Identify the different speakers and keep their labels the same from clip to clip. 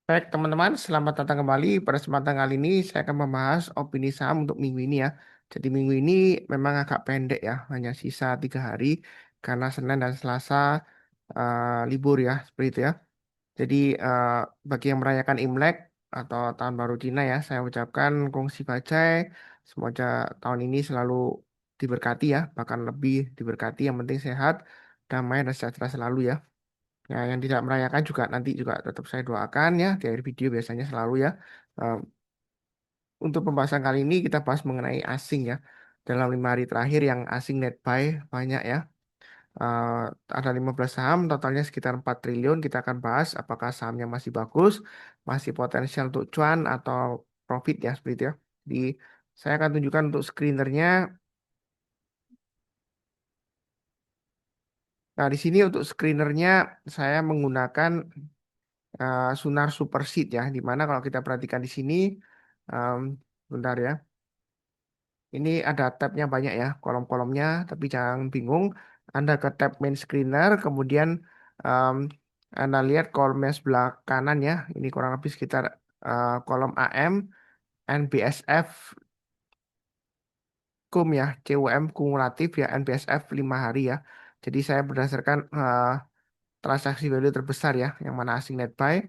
Speaker 1: Baik, teman-teman, selamat datang kembali. Pada kesempatan kali ini, saya akan membahas opini saham untuk minggu ini ya. Jadi minggu ini memang agak pendek ya, hanya sisa 3 hari karena Senin dan Selasa libur ya, seperti itu ya. Jadi eh, bagi yang merayakan Imlek atau Tahun Baru Cina ya, saya ucapkan kongsi bajai. Semoga tahun ini selalu diberkati ya, bahkan lebih diberkati. Yang penting sehat, damai dan sejahtera selalu ya. Ya, yang tidak merayakan juga nanti juga tetap saya doakan ya di akhir video biasanya selalu ya. Eh, untuk pembahasan kali ini kita bahas mengenai asing ya. Dalam 5 hari terakhir yang asing net buy banyak ya. Eh, ada 15 saham, totalnya sekitar 4 triliun. Kita akan bahas apakah sahamnya masih bagus, masih potensial untuk cuan atau profit ya seperti itu ya. Jadi saya akan tunjukkan untuk screenernya. Nah, di sini untuk screenernya saya menggunakan Sunar Super Seed ya, di mana kalau kita perhatikan di sini, em, bentar ya, ini ada tabnya banyak ya, kolom-kolomnya, tapi jangan bingung, Anda ke tab main screener, kemudian em, Anda lihat kolomnya sebelah kanan ya, ini kurang lebih sekitar kolom AM, NBSF, CUM ya, CUM kumulatif ya, NBSF 5 hari ya. Jadi saya berdasarkan transaksi value terbesar ya, yang mana asing net buy,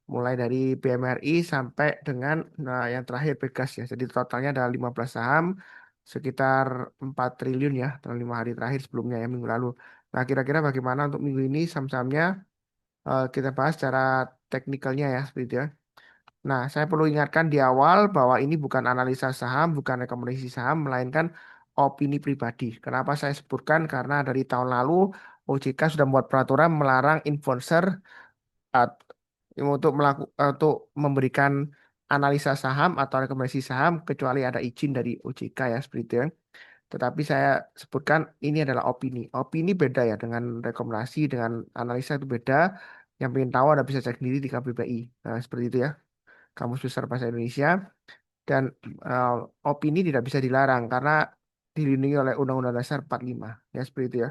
Speaker 1: mulai dari BMRI sampai dengan yang terakhir Pegas ya. Jadi totalnya ada 15 saham sekitar 4 triliun ya dalam 5 hari terakhir sebelumnya ya minggu lalu. Nah, kira-kira bagaimana untuk minggu ini saham-sahamnya kita bahas secara teknikalnya ya seperti itu ya. Nah, saya perlu ingatkan di awal bahwa ini bukan analisa saham, bukan rekomendasi saham, melainkan opini pribadi. Kenapa saya sebutkan? Karena dari tahun lalu OJK sudah membuat peraturan melarang influencer at- untuk memberikan analisa saham atau rekomendasi saham kecuali ada izin dari OJK ya seperti itu ya. Tetapi saya sebutkan ini adalah opini. Opini beda ya dengan rekomendasi dengan analisa itu beda. Yang pengen tahu Anda bisa cek sendiri di KBBI. Nah, seperti itu ya. Kamus Besar Bahasa Indonesia dan eh, opini tidak bisa dilarang karena dilindungi oleh Undang-Undang Dasar 45 ya seperti itu ya.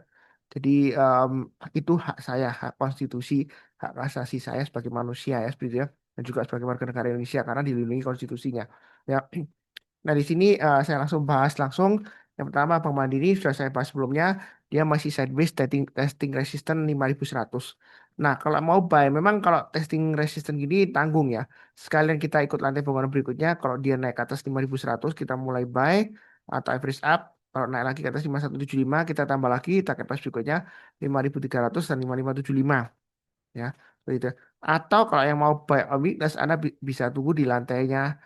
Speaker 1: Jadi em, itu hak saya, hak konstitusi, hak asasi saya sebagai manusia ya seperti itu ya dan juga sebagai warga negara Indonesia karena dilindungi konstitusinya. Ya. Nah, di sini saya langsung bahas langsung. Yang pertama, Bank Mandiri sudah saya bahas sebelumnya, dia masih sideways testing resisten 5.100. Nah, kalau mau buy, memang kalau testing resisten gini tanggung ya. Sekalian kita ikut lantai bangunan berikutnya, kalau dia naik ke atas 5.100, kita mulai buy atau average up. Kalau naik lagi ke atas 5.175, kita tambah lagi target price berikutnya 5.300 dan 5.575 ya. Seperti itu. Atau kalau yang mau buy on weakness, Anda bisa tunggu di lantainya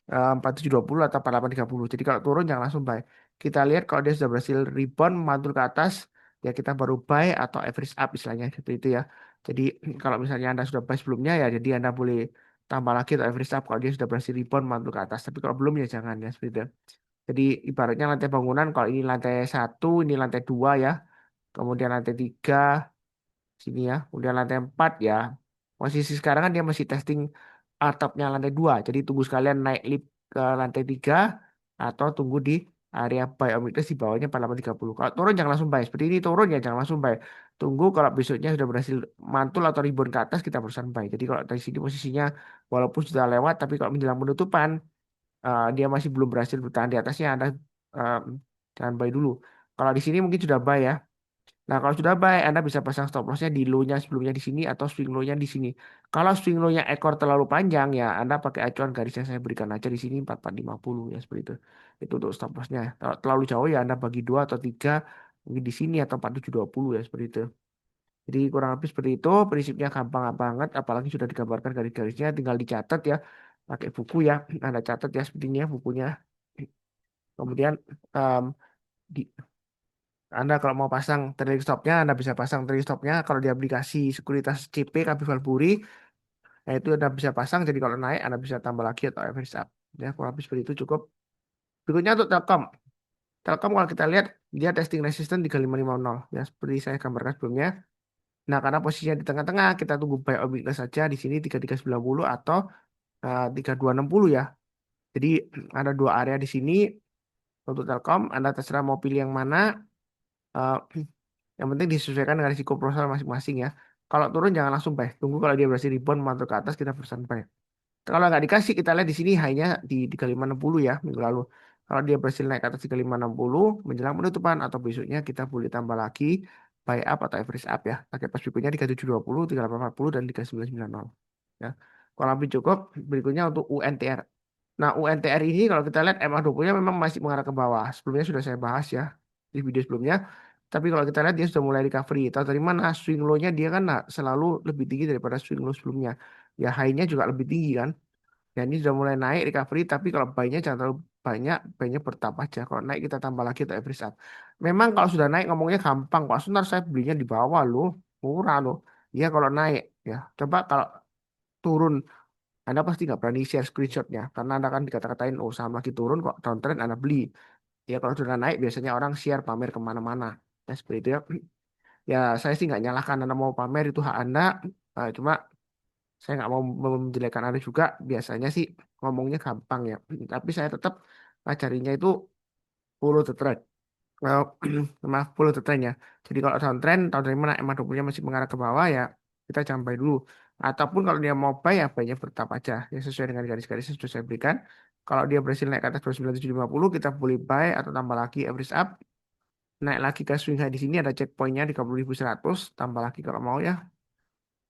Speaker 1: 4720 atau 4830. Jadi kalau turun jangan langsung buy. Kita lihat kalau dia sudah berhasil rebound mantul ke atas, ya kita baru buy atau average up istilahnya seperti itu ya. Jadi kalau misalnya Anda sudah buy sebelumnya ya jadi Anda boleh tambah lagi atau average up kalau dia sudah berhasil rebound mantul ke atas. Tapi kalau belum ya jangan ya seperti itu. Jadi ibaratnya lantai bangunan kalau ini lantai satu, ini lantai dua ya. Kemudian lantai tiga, sini ya. Kemudian lantai 4 ya. Posisi sekarang kan dia masih testing atapnya lantai 2. Jadi tunggu sekalian naik lift ke lantai 3 atau tunggu di area buy omnitis di bawahnya 4830. Kalau turun jangan langsung buy. Seperti ini turun ya jangan langsung buy. Tunggu kalau besoknya sudah berhasil mantul atau rebound ke atas kita barusan buy. Jadi kalau dari sini posisinya walaupun sudah lewat tapi kalau menjelang penutupan dia masih belum berhasil bertahan di atasnya Anda eh, jangan buy dulu. Kalau di sini mungkin sudah buy ya. Nah, kalau sudah baik, Anda bisa pasang stop loss-nya di low-nya sebelumnya di sini atau swing low-nya di sini. Kalau swing low-nya ekor terlalu panjang, ya Anda pakai acuan garis yang saya berikan aja di sini 4450 ya seperti itu. Itu untuk stop loss-nya. Kalau terlalu jauh ya Anda bagi dua atau tiga mungkin di sini atau 4720 ya seperti itu. Jadi kurang lebih seperti itu, prinsipnya gampang banget, apalagi sudah digambarkan garis-garisnya, tinggal dicatat ya, pakai buku ya, Anda catat ya seperti ini ya bukunya. Kemudian em, di, Anda kalau mau pasang trailing stopnya, Anda bisa pasang trailing stopnya. Kalau di aplikasi sekuritas CP, Capital Buri, nah itu Anda bisa pasang. Jadi kalau naik, Anda bisa tambah lagi atau average up. Ya, kurang lebih seperti itu cukup. Berikutnya untuk Telkom. Telkom kalau kita lihat, dia testing resistance 3550. Ya, seperti saya gambarkan sebelumnya. Nah, karena posisinya di tengah-tengah, kita tunggu buy or weakness saja di sini 3390 atau 3260 ya. Jadi ada dua area di sini untuk Telkom. Anda terserah mau pilih yang mana. Eh, yang penting disesuaikan dengan risiko profil masing-masing ya. Kalau turun jangan langsung buy. Tunggu kalau dia berhasil rebound mantul ke atas kita perusahaan buy. Kalau nggak dikasih kita lihat di sini hanya di 3560 ya minggu lalu. Kalau dia berhasil naik ke atas 3560 menjelang penutupan atau besoknya kita boleh tambah lagi buy up atau average up ya. Pakai pas berikutnya 3720, 3840 dan 3990 ya. Kalau lebih cukup berikutnya untuk UNTR. Nah, UNTR ini kalau kita lihat MA20-nya memang masih mengarah ke bawah. Sebelumnya sudah saya bahas ya di video sebelumnya. Tapi kalau kita lihat dia sudah mulai recovery. Tahu dari mana? Swing low-nya dia kan selalu lebih tinggi daripada swing low sebelumnya. Ya high-nya juga lebih tinggi kan. Ya ini sudah mulai naik recovery. Tapi kalau buy-nya jangan terlalu banyak. Buy-nya bertahap aja. Kalau naik kita tambah lagi atau average up. Memang kalau sudah naik ngomongnya gampang. Kok sebentar saya belinya di bawah loh. Murah loh. Ya kalau naik. Ya coba kalau turun anda pasti nggak berani share screenshotnya karena Anda kan dikata-katain oh saham lagi turun kok downtrend Anda beli. Ya kalau sudah naik biasanya orang share pamer kemana-mana. Ya seperti itu ya. Ya saya sih nggak nyalahkan Anda mau pamer itu hak Anda. Cuma saya nggak mau menjelekkan Anda juga. Biasanya sih ngomongnya gampang ya. Tapi saya tetap ngajarinya itu follow the trend. Well, maaf, follow the trend ya. Jadi kalau downtrend, tahu dari mana emang dokumennya masih mengarah ke bawah ya, kita jangan buy dulu. Ataupun kalau dia mau buy ya buy-nya bertahap aja. Ya sesuai dengan garis-garis yang sudah saya berikan. Kalau dia berhasil naik ke atas 29750, kita boleh buy atau tambah lagi average up. Naik lagi ke swing high di sini ada checkpointnya 30.100, tambah lagi kalau mau ya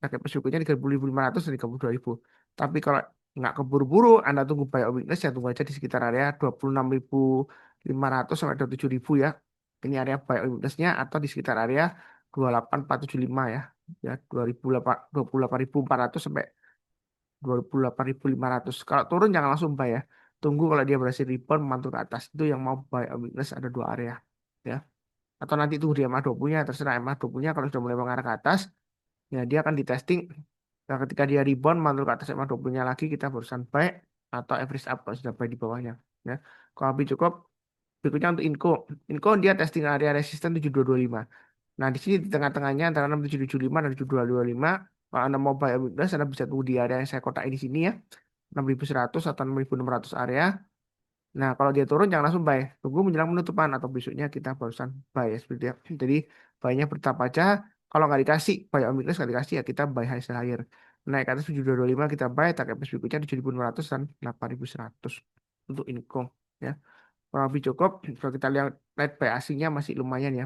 Speaker 1: pakai bersyukurnya 30.500 dan 32.000. Tapi kalau nggak keburu-buru, Anda tunggu buy or weakness ya tunggu aja di sekitar area 26.500 sampai 27.000 ya. Ini area buy or weakness-nya atau di sekitar area 28.475 ya. Ya 28.400 sampai 28.500. Kalau turun jangan langsung buy ya. Tunggu kalau dia berhasil rebound mantul ke atas. Itu yang mau buy or weakness ada dua area ya. Atau nanti tunggu di MA20-nya terserah MA20-nya kalau sudah mulai mengarah ke atas ya dia akan di testing. Nah, ketika dia rebound mantul ke atas SMA 20-nya lagi kita barusan buy atau average up kalau sudah buy di bawahnya ya. Kalau lebih cukup berikutnya untuk Inco. Inco dia testing area resisten 7225. Nah, di sini di tengah-tengahnya antara 6775 dan 7225. Kalau Anda mau buy weakness Anda bisa tunggu di area yang saya kotak di sini ya. 6100 atau 6600 area. Nah, kalau dia turun jangan langsung buy. Tunggu menjelang penutupan atau besoknya kita barusan buy ya seperti itu. Jadi buy-nya bertahap aja. Kalau nggak dikasih, buy omnibus nggak dikasih ya kita buy high sell higher. Naik ke atas 7225 kita buy, target price berikutnya 7.500 dan 8.100 untuk income ya. Kalau lebih cukup, kalau kita lihat net buy asingnya masih lumayan ya.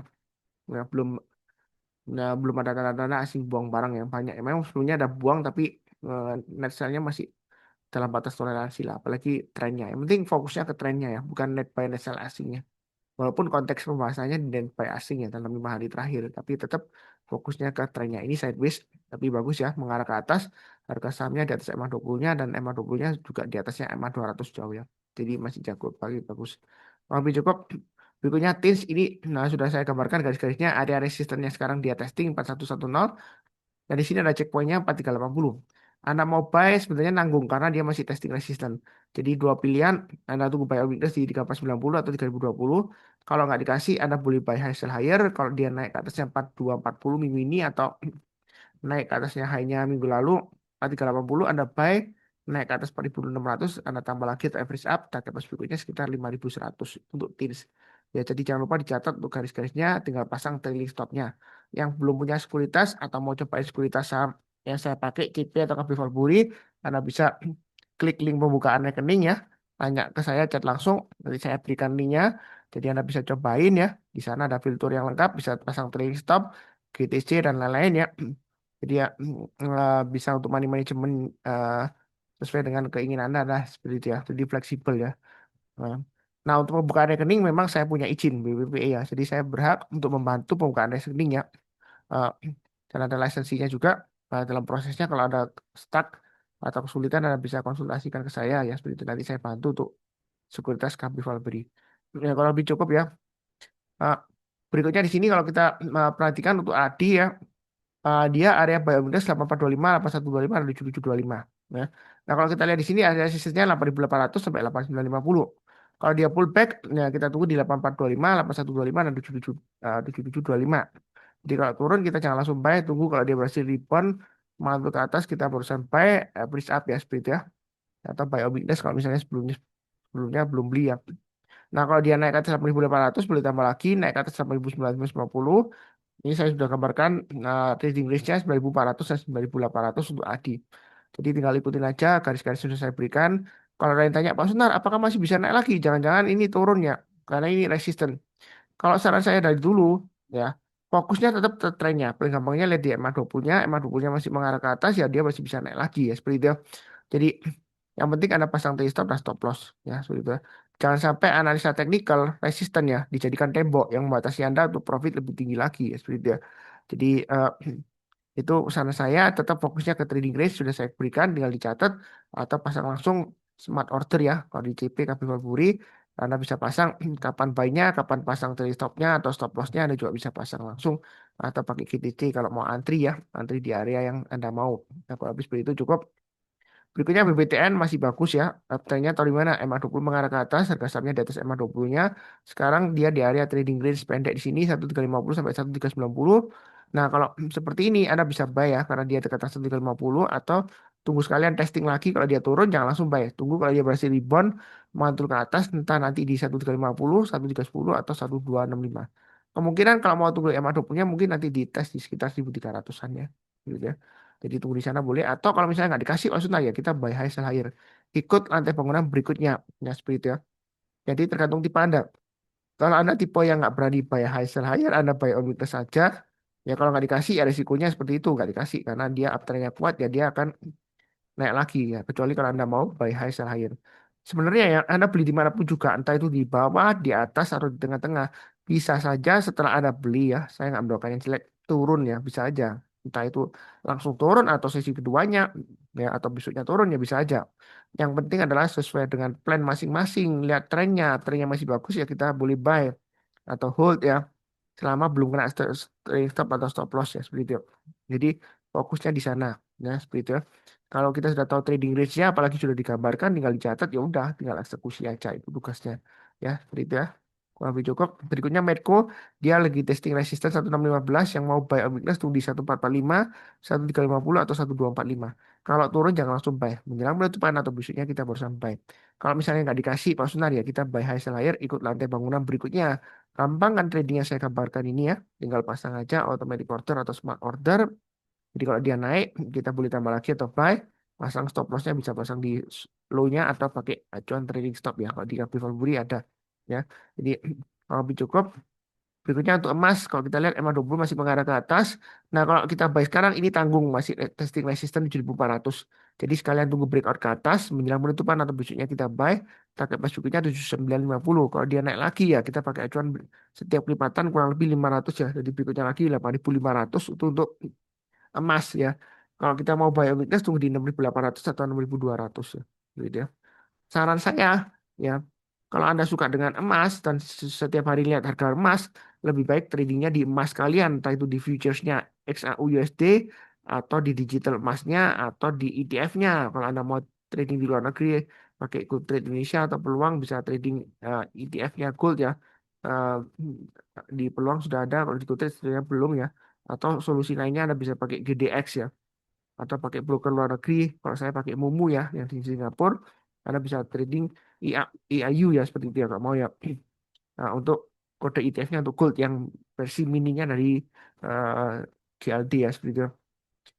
Speaker 1: Ya, belum ada tanda-tanda asing buang barang yang banyak. Memang sebelumnya ada buang tapi eh, net sell-nya masih dalam batas toleransi lah, apalagi trennya. Yang penting fokusnya ke trennya ya, bukan net buy net sell asingnya. Walaupun konteks pembahasannya di net buy asing ya dalam 5 hari terakhir, tapi tetap fokusnya ke trennya. Ini sideways, tapi bagus ya, mengarah ke atas. Harga sahamnya di atas MA20-nya dan MA20-nya juga di atasnya MA200 jauh ya. Jadi masih jago, pagi bagus. Lebih cukup. Berikutnya TINS ini, nah sudah saya gambarkan garis-garisnya, area resistennya sekarang dia testing 4110. Dan di sini ada checkpointnya 4380. Anda mau buy sebenarnya nanggung karena dia masih testing resisten. Jadi dua pilihan, Anda tunggu buy or weakness di 3490 atau 3020. Kalau nggak dikasih, Anda boleh buy high sell higher. Kalau dia naik ke atasnya 4240 minggu ini atau naik ke atasnya high-nya minggu lalu 380 Anda buy, naik ke atas 4.600 Anda tambah lagi atau average up target loss berikutnya sekitar 5.100 untuk TINS ya. Jadi jangan lupa dicatat untuk garis-garisnya, tinggal pasang trailing stopnya. Yang belum punya sekuritas atau mau cobain sekuritas saham yang saya pakai CP atau KB Valburi, Anda bisa klik link pembukaan rekening ya, tanya ke saya, chat langsung, nanti saya berikan linknya. Jadi Anda bisa cobain ya, di sana ada fitur yang lengkap, bisa pasang trailing stop, GTC dan lain-lain ya. Jadi ya bisa untuk money management eh, sesuai dengan keinginan Anda lah seperti itu ya. Jadi fleksibel ya. Nah, nah, untuk pembukaan rekening memang saya punya izin BPPE ya. Jadi saya berhak untuk membantu pembukaan rekening ya. Eh, dan ada lisensinya juga. Dalam prosesnya kalau ada stuck atau kesulitan Anda bisa konsultasikan ke saya ya. Seperti itu nanti saya bantu untuk sekuritas Capital beri. Ya, kalau lebih cukup ya. Eh, berikutnya di sini kalau kita perhatikan untuk ADI ya. Dia area biomidas 8425, 8125, dan 7725. Ya. Nah, kalau kita lihat di sini area resistance-nya 8.800 sampai 8.950. Kalau dia pullback, ya kita tunggu di 8425, 8125, dan 7725. Jadi kalau turun kita jangan langsung buy, tunggu kalau dia berhasil rebound, mantul ke atas kita barusan buy, bridge up ya seperti itu ya. Atau buy weakness kalau misalnya sebelumnya sebelumnya belum beli ya. Nah, kalau dia naik ke atas 8.800 boleh tambah lagi, naik ke atas 8.950 Ini saya sudah gambarkan trading range-nya 9.400 dan 9.800 untuk ADI. Jadi tinggal ikutin aja garis-garis yang sudah saya berikan. Kalau ada yang tanya, Pak Sunar, apakah masih bisa naik lagi? Jangan-jangan ini turun ya, karena ini resisten. Kalau saran saya dari dulu, ya fokusnya tetap ke trennya. Paling gampangnya lihat di EMA 20-nya, EMA 20-nya masih mengarah ke atas, ya dia masih bisa naik lagi ya, seperti itu. Jadi yang penting Anda pasang trade stop dan stop loss, ya seperti itu. Jangan sampai analisa teknikal resisten ya dijadikan tembok yang membatasi Anda untuk profit lebih tinggi lagi ya, seperti itu ya. Jadi itu saran saya tetap fokusnya ke trading range sudah saya berikan tinggal dicatat atau pasang langsung smart order ya kalau di CP KP Valburi Anda bisa pasang kapan buy-nya, kapan pasang trade stop-nya atau stop loss-nya Anda juga bisa pasang langsung atau pakai GTC kalau mau antri ya, antri di area yang Anda mau. Nah, kalau habis seperti itu cukup. Berikutnya BBTN masih bagus ya. Uptrendnya tahu di mana? MA 20 mengarah ke atas, harga sahamnya di atas MA 20-nya. Sekarang dia di area trading range pendek di sini 1350 sampai 1390. Nah, kalau seperti ini Anda bisa buy ya karena dia dekat atas 1350 atau tunggu sekalian testing lagi kalau dia turun jangan langsung buy. Tunggu kalau dia berhasil rebound mantul ke atas entah nanti di 1350, 1310 atau 1265. Kemungkinan kalau mau tunggu MA 20-nya mungkin nanti di tes di sekitar 1300-an ya. Gitu ya. Jadi tunggu di sana boleh. Atau kalau misalnya nggak dikasih maksudnya ya kita buy high sell higher. Ikut lantai bangunan berikutnya. Ya seperti itu ya. Jadi tergantung tipe Anda. Kalau Anda tipe yang nggak berani buy high sell higher, Anda buy on weakness saja. Ya kalau nggak dikasih ya risikonya seperti itu. Nggak dikasih. Karena dia uptrendnya kuat ya dia akan naik lagi ya. Kecuali kalau Anda mau buy high sell higher. Sebenarnya yang Anda beli dimanapun juga. Entah itu di bawah, di atas, atau di tengah-tengah. Bisa saja setelah Anda beli ya. Saya nggak mendoakan yang jelek. Turun ya. Bisa aja. Entah itu langsung turun atau sesi keduanya. Ya, atau besoknya turun ya bisa aja. Yang penting adalah sesuai dengan plan masing-masing. Lihat trennya. Trennya masih bagus ya kita boleh buy. Atau hold ya. Selama belum kena trailing stop atau stop loss ya. Seperti itu. Jadi fokusnya di sana. Ya, seperti itu ya. Kalau kita sudah tahu trading range-nya, apalagi sudah digambarkan, tinggal dicatat, ya udah, tinggal eksekusi aja itu tugasnya. Ya, seperti itu ya. Kurang lebih cukup. Berikutnya Medco, dia lagi testing resistance 1615 yang mau buy on weakness tunggu di 1445, 1350 atau 1245. Kalau turun jangan langsung buy. Menjelang penutupan atau besoknya kita baru sampai. Kalau misalnya nggak dikasih Pak Sunar ya kita buy high sell higher ikut lantai bangunan berikutnya. Gampang kan trading yang saya kabarkan ini ya. Tinggal pasang aja automatic order atau smart order. Jadi kalau dia naik, kita boleh tambah lagi atau buy. Pasang stop lossnya bisa pasang di low-nya atau pakai acuan trading stop ya. Kalau di Capital Buri ada ya. Jadi kalau lebih cukup. Berikutnya untuk emas, kalau kita lihat MA 20 masih mengarah ke atas. Nah kalau kita buy sekarang ini tanggung masih testing resistance 7.400. Jadi sekalian tunggu breakout ke atas, menjelang penutupan atau besoknya kita buy. Target pas berikutnya 7950. Kalau dia naik lagi ya kita pakai acuan setiap kelipatan kurang lebih 500 ya. Jadi berikutnya lagi 8.500 itu untuk emas ya. Kalau kita mau buy on weakness tunggu di 6.800 atau 6.200 ya. Gitu ya. Saran saya ya, kalau Anda suka dengan emas dan setiap hari lihat harga emas, lebih baik tradingnya di emas kalian, entah itu di futuresnya XAU USD atau di digital emasnya atau di ETF-nya. Kalau Anda mau trading di luar negeri, pakai Gold Trade Indonesia atau peluang bisa trading ETF-nya Gold ya. Eh, di peluang sudah ada, kalau di Gold Trade sebenarnya belum ya. Atau solusi lainnya Anda bisa pakai GDX ya atau pakai broker luar negeri. Kalau saya pakai Mumu ya, yang di Singapura, Anda bisa trading IAU ya seperti itu ya, kalau mau ya. Nah, untuk kode ETF-nya untuk gold yang versi mininya dari eh, GLD ya seperti itu.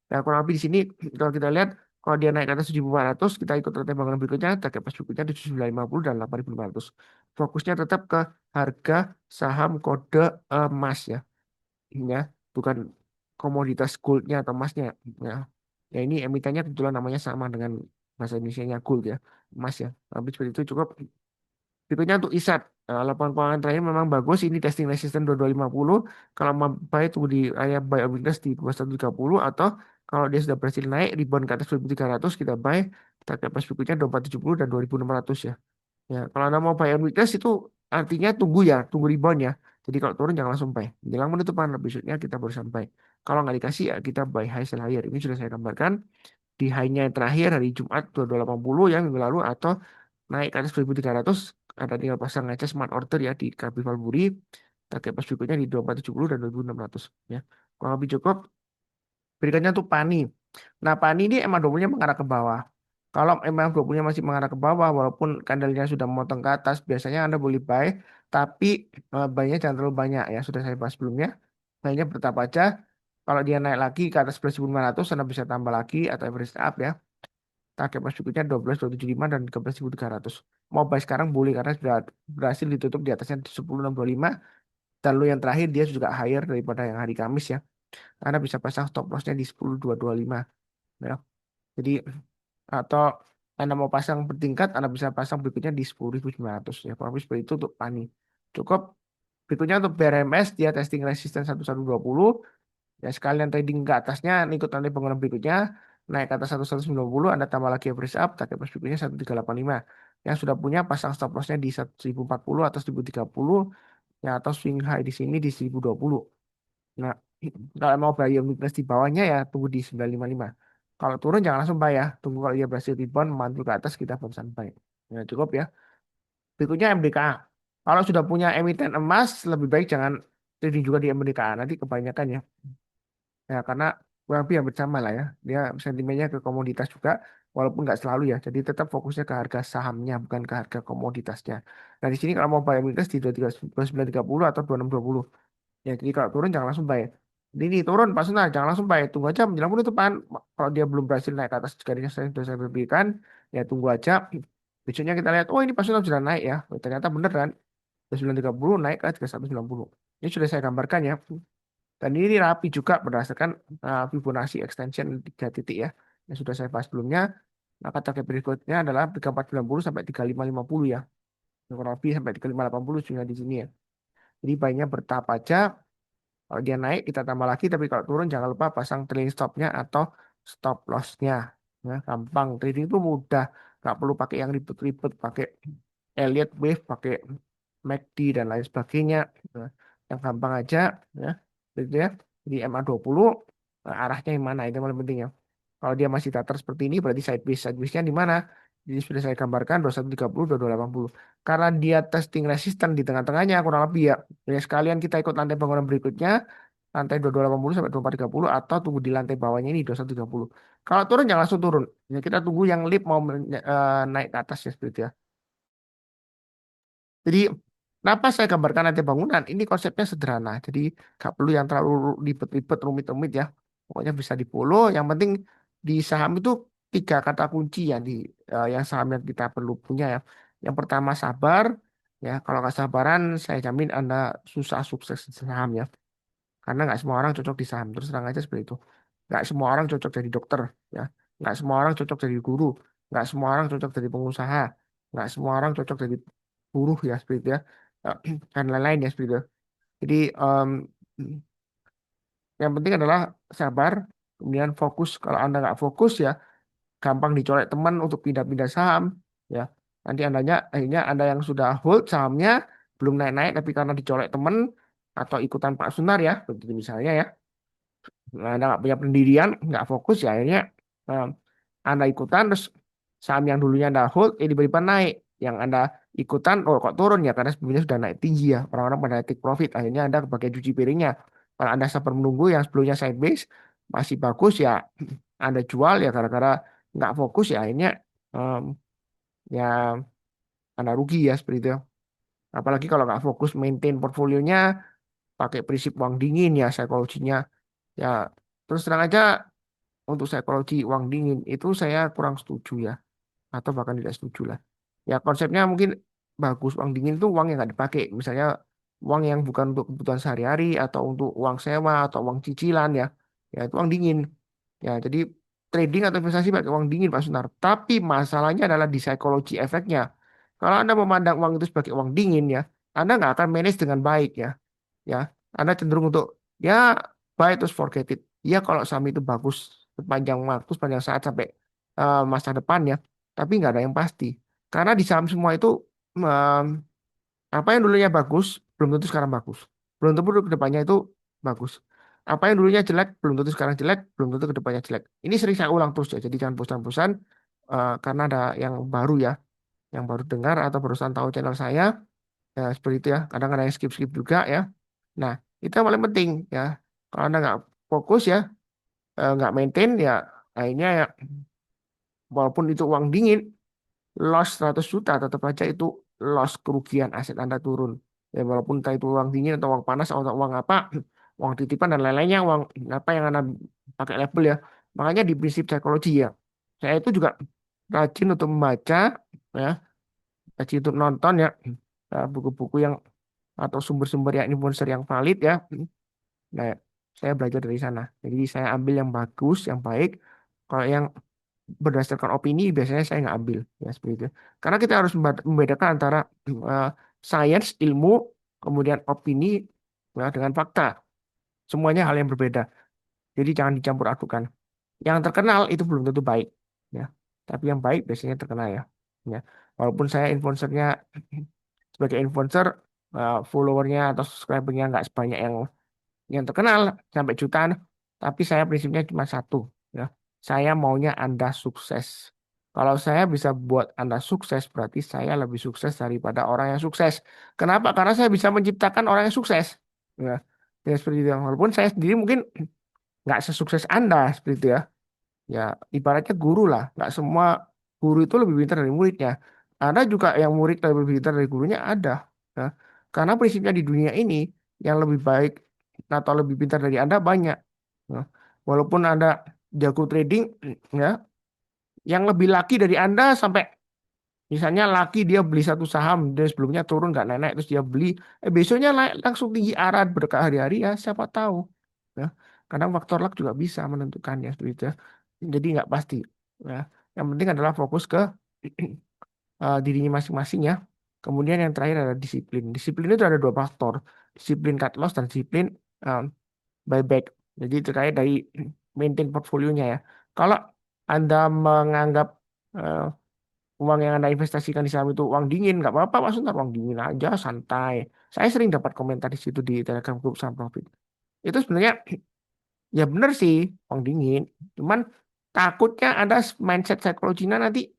Speaker 1: Nah, kurang lebih di sini kalau kita lihat kalau dia naik ke atas 7.400, kita ikut rantai bangunan berikutnya, target pas berikutnya 7.950 dan 8.500. Fokusnya tetap ke harga saham kode emas ya, bukan komoditas goldnya atau emasnya ya. Ya ini emitennya kebetulan namanya sama dengan bahasa Indonesianya gold ya, emas ya. Tapi seperti itu cukup. Berikutnya untuk ISAT. Laporan keuangan terakhir memang bagus. Ini testing resistance 2250. Kalau mau buy tunggu di area buy on weakness di 2130 atau kalau dia sudah berhasil naik rebound ke atas 2300 kita buy. Target price berikutnya 2470 dan 2600 ya. Ya, kalau Anda mau buy on weakness itu artinya tunggu ya, tunggu rebound ya. Jadi kalau turun jangan langsung buy. Jelang penutupan besoknya kita baru sampai. Kalau nggak dikasih ya kita buy high sell higher. Ini sudah saya gambarkan di high-nya yang terakhir hari Jumat 2280 ya minggu lalu atau naik ke atas 2300 ada tinggal pasang aja smart order ya di KB Valburi. Target pas berikutnya di 2470 dan 2600 ya. Kurang lebih cukup. Berikutnya untuk Pani. Nah, Pani ini emang 20-nya mengarah ke bawah. Kalau emang 20-nya masih mengarah ke bawah, walaupun candlenya sudah memotong ke atas, biasanya Anda boleh buy, tapi buy-nya jangan terlalu banyak ya, sudah saya bahas sebelumnya. Baiknya bertahap aja. Kalau dia naik lagi ke atas 11.500, Anda bisa tambah lagi atau average up ya. Target price berikutnya 12.275 dan 13.300. Mau buy sekarang boleh karena sudah berhasil ditutup di atasnya 10.625 dan lo yang terakhir dia juga higher daripada yang hari Kamis ya. Anda bisa pasang stop lossnya di 10.225 ya. Jadi atau Anda mau pasang bertingkat, Anda bisa pasang berikutnya di 10.900 ya. Kurang lebih seperti itu untuk pani. Cukup. Berikutnya untuk BRMS dia testing resistance 1120. Ya sekalian trading ke atasnya, ikut nanti bangunan berikutnya, naik ke atas 1190, Anda tambah lagi average up, target price berikutnya 1385. Yang sudah punya pasang stop lossnya di 1040 atau 1030, ya atau swing high di sini di 1020. Nah, kalau mau bayar weakness di bawahnya ya tunggu di 955. Kalau turun jangan langsung buy ya, tunggu kalau dia berhasil rebound, mantul ke atas kita barusan buy. Ya cukup ya. Berikutnya MDKA. Kalau sudah punya emiten emas, lebih baik jangan trading juga di MDKA. Nanti kebanyakan ya. Ya, karena kurang lebih hampir sama lah ya. Dia sentimennya ke komoditas juga, walaupun nggak selalu ya. Jadi tetap fokusnya ke harga sahamnya, bukan ke harga komoditasnya. Nah, di sini kalau mau buy minus di 2930 atau 2620. Ya, jadi kalau turun jangan langsung buy. Ini turun pas nah, jangan langsung buy. Tunggu aja menjelang penutupan. Kalau dia belum berhasil naik ke atas garis yang sudah saya berikan, ya tunggu aja. Besoknya kita lihat, oh ini pas sudah naik ya. Oh, ternyata bener kan. 930 naik ke 3190. Ini sudah saya gambarkan ya. Dan ini rapi juga berdasarkan Fibonacci extension 3 titik ya. Yang sudah saya bahas sebelumnya. Maka target berikutnya adalah 3490 sampai 3550 ya. Kurang lebih sampai 3580 juga di sini ya. Jadi baiknya bertahap aja. Kalau dia naik kita tambah lagi. Tapi kalau turun jangan lupa pasang trailing stopnya atau stop lossnya. Ya, gampang. Trading itu mudah. Nggak perlu pakai yang ribet-ribet. Pakai Elliott Wave, pakai MACD dan lain sebagainya. Nah, yang gampang aja ya. Gitu ya. Jadi MA20 arahnya yang mana itu yang paling penting ya. Kalau dia masih datar seperti ini berarti sideways. Sidewaysnya di mana? Jadi sudah saya gambarkan 2130, 2280. Karena dia testing resisten di tengah-tengahnya kurang lebih ya. Jadi sekalian kita ikut lantai bangunan berikutnya, lantai 2280 sampai 2430 atau tunggu di lantai bawahnya ini 2130. Kalau turun jangan langsung turun. Ya, kita tunggu yang lip mau naik ke atas ya seperti itu ya. Jadi, kenapa saya gambarkan nanti bangunan? Ini konsepnya sederhana. Jadi, nggak perlu yang terlalu ribet-ribet, rumit-rumit ya. Pokoknya bisa di follow. Yang penting di saham itu tiga kata kunci ya di yang saham yang kita perlu punya ya. Yang pertama sabar. Ya, kalau nggak sabaran, saya jamin Anda susah sukses di saham ya. Karena nggak semua orang cocok di saham. Terus terang aja seperti itu. Nggak semua orang cocok jadi dokter, ya. Nggak semua orang cocok jadi guru. Nggak semua orang cocok jadi pengusaha. Nggak semua orang cocok jadi buruh ya seperti itu ya. Dan lain-lain ya seperti itu. Jadi yang penting adalah sabar, kemudian fokus. Kalau Anda nggak fokus ya, gampang dicolek teman untuk pindah-pindah saham, ya. Nanti akhirnya Anda yang sudah hold sahamnya belum naik-naik, tapi karena dicolek teman atau ikutan Pak Sunar ya, begitu misalnya ya. Nah, Anda nggak punya pendirian, nggak fokus ya akhirnya eh, Anda ikutan terus saham yang dulunya Anda hold tiba-tiba naik. Yang Anda ikutan, oh kok turun ya karena sebelumnya sudah naik tinggi ya. Orang-orang pada take profit. Akhirnya Anda sebagai cuci piringnya. Kalau Anda sabar menunggu yang sebelumnya sideways masih bagus ya Anda jual ya gara-gara nggak fokus ya akhirnya em, ya Anda rugi ya seperti itu. Apalagi kalau nggak fokus maintain portfolionya pakai prinsip uang dingin ya psikologinya. Ya terus terang aja untuk psikologi uang dingin itu saya kurang setuju ya atau bahkan tidak setuju lah ya konsepnya mungkin bagus uang dingin itu uang yang nggak dipakai misalnya uang yang bukan untuk kebutuhan sehari-hari atau untuk uang sewa atau uang cicilan ya ya itu uang dingin ya jadi trading atau investasi pakai uang dingin Pak Sunar tapi masalahnya adalah di psikologi efeknya kalau Anda memandang uang itu sebagai uang dingin ya Anda nggak akan manage dengan baik ya Anda cenderung untuk ya buy terus forget it ya kalau saham itu bagus sepanjang waktu sepanjang saat sampai masa depan ya tapi nggak ada yang pasti karena di saham semua itu em, apa yang dulunya bagus belum tentu sekarang bagus belum tentu ke depannya itu bagus apa yang dulunya jelek belum tentu sekarang jelek belum tentu ke depannya jelek ini sering saya ulang terus ya jadi jangan bosan-bosan karena ada yang baru ya yang baru dengar atau barusan tahu channel saya ya seperti itu ya kadang ada yang skip-skip juga ya nah itu yang paling penting ya kalau Anda nggak fokus ya nggak maintain ya akhirnya ya walaupun itu uang dingin loss 100 juta tetap aja itu loss kerugian aset Anda turun ya walaupun entah itu uang dingin atau uang panas atau uang apa uang titipan dan lain-lainnya, uang apa yang Anda pakai label ya. Makanya di prinsip psikologi ya, saya itu juga rajin untuk membaca ya, rajin untuk nonton ya, buku-buku yang atau sumber-sumber yang influencer yang valid ya. Nah, saya belajar dari sana. Jadi saya ambil yang bagus, yang baik. Kalau yang berdasarkan opini biasanya saya nggak ambil ya seperti itu. Karena kita harus membedakan antara eh, sains, ilmu, kemudian opini ya, dengan fakta. Semuanya hal yang berbeda. Jadi jangan dicampur adukan. Yang terkenal itu belum tentu baik ya. Tapi yang baik biasanya terkenal ya. Ya. Walaupun saya influencernya sebagai influencer followernya atau subscribernya nggak sebanyak yang terkenal sampai jutaan, tapi saya prinsipnya cuma satu, ya. Saya maunya Anda sukses. Kalau saya bisa buat Anda sukses, berarti saya lebih sukses daripada orang yang sukses. Kenapa? Karena saya bisa menciptakan orang yang sukses. Ya, ya seperti itu. Walaupun saya sendiri mungkin nggak sesukses Anda seperti itu ya. Ya, ibaratnya guru lah. Nggak semua guru itu lebih pintar dari muridnya. Ada juga yang murid lebih pintar dari gurunya, ada. Ya. Karena prinsipnya di dunia ini, yang lebih baik atau lebih pintar dari Anda banyak. Ya. Walaupun Anda jago trading, ya, yang lebih laki dari Anda sampai misalnya laki dia beli satu saham, dan sebelumnya turun nggak naik, terus dia beli, besoknya naik langsung tinggi arah berkali-hari ya, siapa tahu. Ya. Kadang faktor luck juga bisa menentukannya seperti itu ya. Jadi nggak pasti. Ya. Yang penting adalah fokus ke dirinya masing-masing ya. Kemudian yang terakhir adalah disiplin. Disiplin itu ada dua faktor, disiplin cut loss dan disiplin um, buyback. Jadi terkait dari maintain portfolionya ya. Kalau Anda menganggap eh, uang yang Anda investasikan di saham itu uang dingin, nggak apa-apa, maksudnya uang dingin aja, santai. Saya sering dapat komentar di situ di Telegram Group Saham Profit. Itu sebenarnya ya benar sih, uang dingin. Cuman takutnya ada mindset psikologinya nanti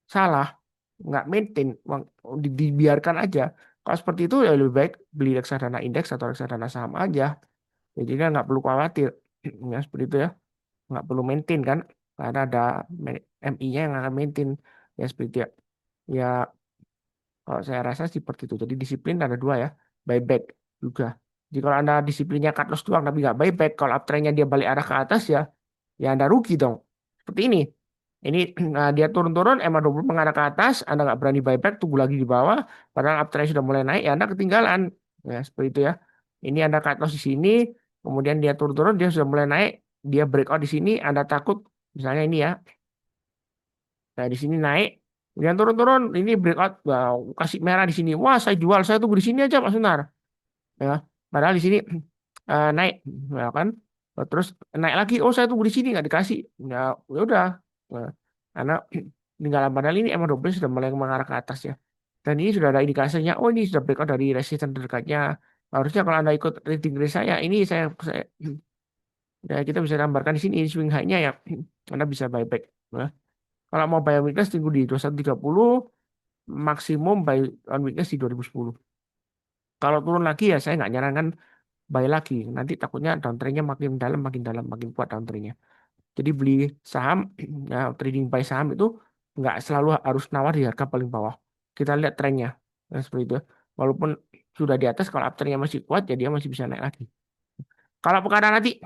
Speaker 1: salah, nggak maintain, uang, dibiarkan aja. Kalau seperti itu ya lebih baik beli reksadana indeks atau reksadana saham aja. Jadi kan nggak perlu khawatir. Ya seperti itu ya, nggak perlu maintain kan, karena ada MI-nya yang akan maintain ya seperti itu ya. Ya kalau saya rasa seperti itu. Jadi disiplin ada dua ya, buyback juga. Jadi kalau Anda disiplinnya cut loss doang tapi nggak buyback, kalau uptrendnya dia balik arah ke atas ya, ya Anda rugi dong. Seperti ini. Ini nah, dia turun-turun, MA20 mengarah ke atas, Anda nggak berani buyback, tunggu lagi di bawah, padahal uptrend sudah mulai naik, ya Anda ketinggalan. Ya, seperti itu ya. Ini Anda cut loss di sini, kemudian dia turun-turun, dia sudah mulai naik, dia breakout di sini, Anda takut, misalnya ini ya, nah di sini naik, kemudian turun-turun, ini breakout, wow, kasih merah di sini, wah saya jual, saya tunggu di sini aja Pak Sunar. Ya, padahal di sini naik, ya kan. Terus naik lagi, oh saya tunggu di sini nggak dikasih, ya ya udah. Nah, karena tinggal padahal ini emang double sudah mulai mengarah ke atas ya. Dan ini sudah ada indikasinya, oh ini sudah breakout dari resisten terdekatnya. Harusnya kalau anda ikut reading dari saya, ini saya ya kita bisa gambarkan di sini swing high-nya ya, anda bisa buyback. Nah, kalau mau buy on weakness tunggu di 2130, maksimum buy on weakness di 2010. Kalau turun lagi ya saya nggak nyarankan buy lagi. Nanti takutnya downtrendnya makin dalam, makin kuat downtrendnya. Jadi beli saham, ya, trading buy saham itu nggak selalu harus nawar di harga paling bawah. Kita lihat trennya. Nah, seperti itu. Walaupun sudah di atas, kalau uptrendnya masih kuat, ya dia masih bisa naik lagi. Kalau perkara nanti,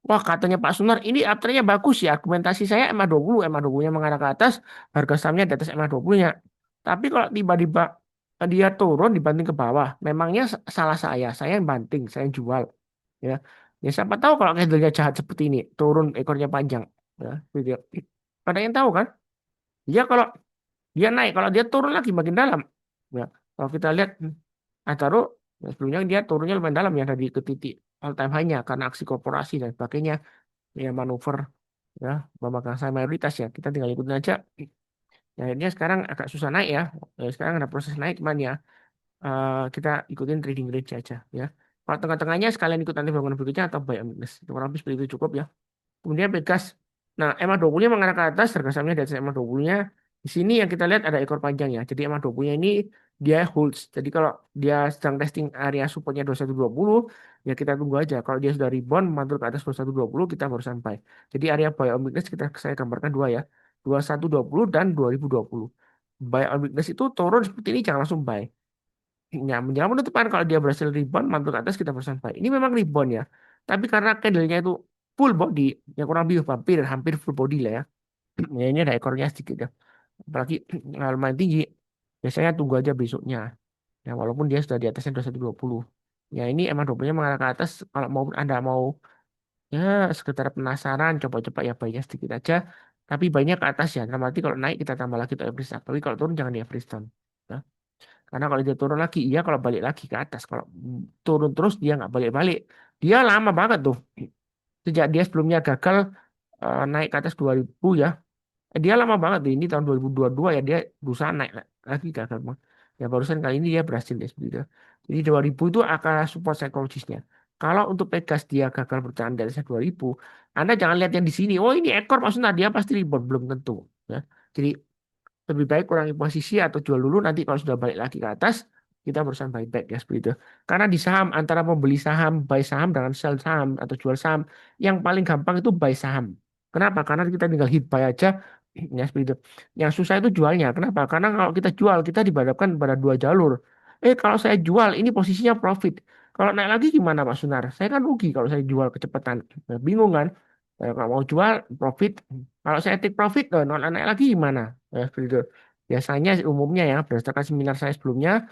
Speaker 1: wah katanya Pak Sunar, ini uptrendnya bagus ya. Argumentasi saya MA20, MA20-nya mengarah ke atas, harga sahamnya di atas MA20-nya. Tapi kalau tiba-tiba dia turun dibanding ke bawah, memangnya salah saya yang banting, saya yang jual. Ya, ya siapa tahu kalau candlenya jahat seperti ini, turun ekornya panjang. Ya, gitu ya. Ada yang tahu kan? Ya kalau dia naik, kalau dia turun lagi makin dalam. Ya, kalau kita lihat taruh ya, sebelumnya dia turunnya lumayan dalam ya dari ke titik all time high-nya karena aksi korporasi dan sebagainya, ya manuver ya memegang saham mayoritas ya. Kita tinggal ikutin aja. Ya, akhirnya sekarang agak susah naik ya. Sekarang ada proses naik cuman ya kita ikutin trading range aja ya. Kalau tengah-tengahnya sekalian ikut nanti bangunan berikutnya atau buy on weakness. Kurang lebih seperti itu cukup ya. Kemudian Pegas. Nah, EMA20-nya mengarah ke atas, harga sahamnya di atas EMA20-nya. Di sini yang kita lihat ada ekor panjang ya. Jadi EMA20-nya ini dia holds. Jadi kalau dia sedang testing area supportnya 2120, ya kita tunggu aja. Kalau dia sudah rebound, mantul ke atas 2120, kita baru sampai. Jadi area buy on weakness saya gambarkan dua ya. 2120 dan 2020. Buy on weakness itu turun seperti ini, jangan langsung buy. Ya, menjelang penutupan kalau dia berhasil rebound mantul ke atas kita berusaha buy. Ini memang rebound ya. Tapi karena candlenya itu full body, yang kurang lebih hampir full body lah ya. Ya ini ada ekornya sedikit ya. Apalagi lumayan tinggi. Biasanya tunggu aja besoknya. Ya walaupun dia sudah di atasnya 2120. Ya ini emang 20-nya mengarah ke atas. Kalau mau Anda mau ya sekedar penasaran coba-coba ya bayar sedikit aja. Tapi banyak ke atas ya. Dalam arti kalau naik kita tambah lagi untuk average up. Tapi kalau turun jangan di average down. Ya. Karena kalau dia turun lagi, iya kalau balik lagi ke atas. Kalau turun terus dia nggak balik-balik. Dia lama banget tuh. Sejak dia sebelumnya gagal naik ke atas 2000 ya. Dia lama banget tuh. Ini tahun 2022 ya dia berusaha naik lagi gagal. Ya barusan kali ini dia berhasil ya seperti itu. Jadi 2000 itu akan support psikologisnya. Kalau untuk Pegas dia gagal bertahan dari 2000, Anda jangan lihat yang di sini. Oh ini ekor maksudnya dia pasti rebound belum tentu. Ya. Jadi lebih baik kurangi posisi atau jual dulu nanti kalau sudah balik lagi ke atas kita berusaha buyback ya seperti itu. Karena di saham antara membeli saham, buy saham dengan sell saham atau jual saham yang paling gampang itu buy saham. Kenapa? Karena kita tinggal hit buy aja ya seperti itu. Yang susah itu jualnya. Kenapa? Karena kalau kita jual kita dihadapkan pada dua jalur. Kalau saya jual ini posisinya profit. Kalau naik lagi gimana Pak Sunar? Saya kan rugi kalau saya jual kecepatan. Nah, bingung kan? Kalau mau jual profit, kalau saya take profit, naik lagi gimana? Ya, seperti itu. Biasanya umumnya ya berdasarkan seminar saya sebelumnya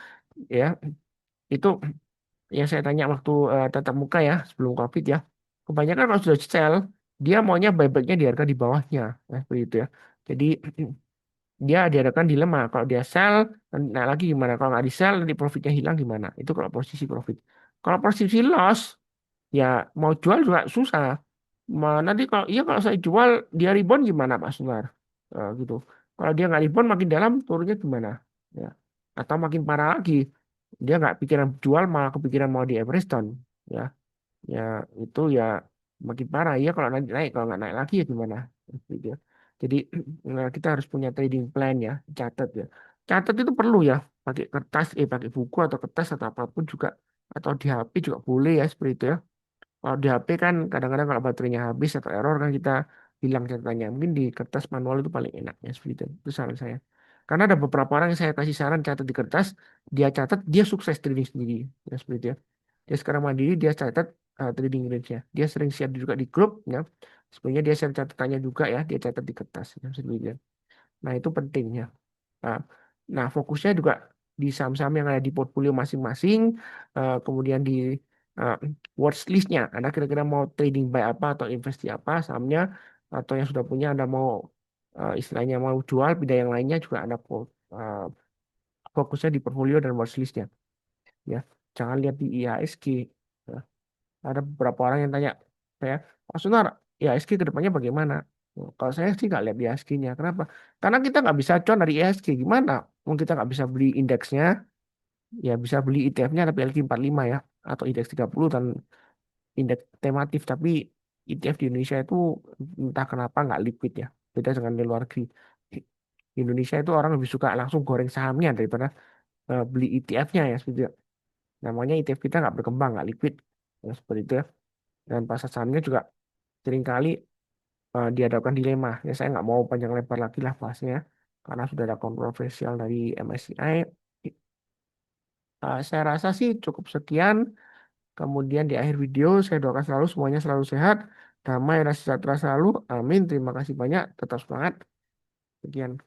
Speaker 1: ya itu yang saya tanya waktu tatap muka ya sebelum COVID ya. Kebanyakan kalau sudah sell dia maunya buybacknya di harga di bawahnya ya, seperti itu ya. Jadi dia diadakan dilema. Kalau dia sell, naik lagi gimana? Kalau nggak di sell, nanti profitnya hilang gimana? Itu kalau posisi profit. Kalau posisi loss, ya mau jual juga susah. Nanti kalau saya jual dia rebound gimana Pak Sunar? Gitu. Kalau dia nggak rebound makin dalam turunnya gimana? Ya. Atau makin parah lagi. Dia nggak pikiran jual malah kepikiran mau di average down. Ya, ya itu ya makin parah. Ya kalau nanti naik kalau nggak naik lagi ya gimana? Gitu. Jadi kita harus punya trading plan ya, catat ya. Catat itu perlu ya, pakai kertas, pakai buku atau kertas atau apapun juga, atau di HP juga boleh ya seperti itu ya. Kalau di HP kan kadang-kadang kalau baterainya habis atau error kan kita hilang catatannya. Mungkin di kertas manual itu paling enak ya seperti itu. Itu saran saya. Karena ada beberapa orang yang saya kasih saran catat di kertas, dia catat, dia sukses trading sendiri. Ya seperti itu ya. Dia sekarang mandiri, dia catat trading range-nya. Dia sering share juga di grup ya. Sebenarnya dia share catatannya juga ya, dia catat di kertas ya seperti itu ya. Nah, itu pentingnya. Nah, nah, fokusnya juga di saham-saham yang ada di portfolio masing-masing, kemudian di uh, watch list-nya. Anda kira-kira mau trading buy apa atau invest di apa sahamnya, atau yang sudah punya Anda mau istilahnya mau jual, pindah yang lainnya juga Anda fokusnya di portfolio dan watch list-nya. Ya, jangan lihat di IHSG. Ya. Ada beberapa orang yang tanya saya, Pak Sunar, IHSG ke depannya bagaimana? Kalau saya sih nggak lihat IHSG-nya. Kenapa? Karena kita nggak bisa con dari IHSG. Gimana? Mungkin kita nggak bisa beli indeksnya, ya bisa beli ETF-nya tapi LQ45 ya, atau indeks 30 dan indeks tematif. Tapi ETF di Indonesia itu entah kenapa nggak liquid ya. Beda dengan di luar negeri. Di Indonesia itu orang lebih suka langsung goreng sahamnya daripada beli ETF-nya ya. Seperti itu. Namanya ETF kita nggak berkembang, nggak liquid. Ya, seperti itu ya. Dan pasar sahamnya juga seringkali dihadapkan dilema. Ya saya nggak mau panjang lebar lagi lah bahasnya karena sudah ada kontroversial dari MSCI. Saya rasa sih cukup sekian. Kemudian di akhir video saya doakan selalu semuanya selalu sehat, damai dan sejahtera selalu. Amin. Terima kasih banyak. Tetap semangat. Sekian.